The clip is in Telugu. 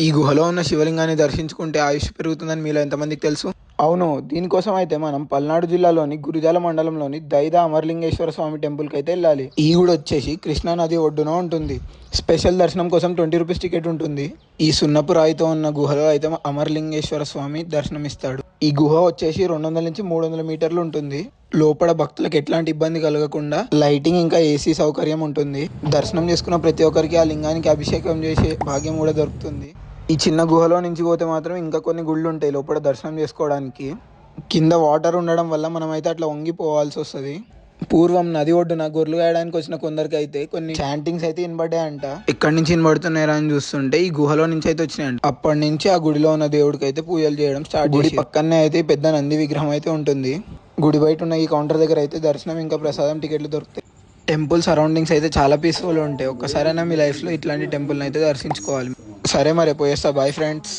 ఈ గుహలో ఉన్న శివలింగాన్ని దర్శించుకుంటే ఆయుష్ పెరుగుతుందని మీలో ఎంతమందికి తెలుసు? అవును, దీనికోసం అయితే మనం పల్నాడు జిల్లాలోని గురిజాల మండలంలోని దైద అమరలింగేశ్వర స్వామి టెంపుల్కి అయితే వెళ్ళాలి. ఈ గుడి వచ్చేసి కృష్ణా నది ఒడ్డున ఉంటుంది. స్పెషల్ దర్శనం కోసం 20 రూపీస్ టికెట్ ఉంటుంది. ఈ సున్నపు రాయితో ఉన్న గుహలో అయితే అమరలింగేశ్వర స్వామి దర్శనమిస్తాడు. ఈ గుహ వచ్చేసి 200 నుంచి 300 మీటర్లు ఉంటుంది. లోపల భక్తులకు ఎట్లాంటి ఇబ్బంది కలగకుండా లైటింగ్ ఇంకా ఏసీ సౌకర్యం ఉంటుంది. దర్శనం చేసుకున్న ప్రతి ఒక్కరికి ఆ లింగానికి అభిషేకం చేసే భాగ్యం కూడా దొరుకుతుంది. ఈ చిన్న గుహలో నుంచి పోతే మాత్రం ఇంకా కొన్ని గుళ్ళు ఉంటాయి లోపల దర్శనం చేసుకోవడానికి. కింద వాటర్ ఉండడం వల్ల మనం అయితే అట్లా వంగిపోవాల్సి వస్తుంది. పూర్వం నది ఒడ్డున గొర్రెలు గాయడానికి వచ్చిన కొందరికి అయితే కొన్ని చాంటింగ్స్ అయితే వినబడ్డాయంట. ఎక్కడి నుంచి వినబడుతున్నారా అని చూస్తుంటే ఈ గుహలో నుంచి అయితే వచ్చినాయంట. అప్పటి నుంచి ఆ గుడిలో ఉన్న దేవుడికి అయితే పూజలు చేయడం స్టార్ట్. గుడి పక్కనే అయితే పెద్ద నంది విగ్రహం అయితే ఉంటుంది. గుడి బయట ఉన్న ఈ కౌంటర్ దగ్గర అయితే దర్శనం ఇంకా ప్రసాదం టికెట్లు దొరుకుతాయి. టెంపుల్ సరౌండింగ్స్ అయితే చాలా పీస్ఫుల్ ఉంటాయి. ఒక్కసారైనా మీ లైఫ్లో ఇట్లాంటి టెంపుల్ని అయితే దర్శించుకోవాలి. సరే మరి పోయేస్తా. Bye friends.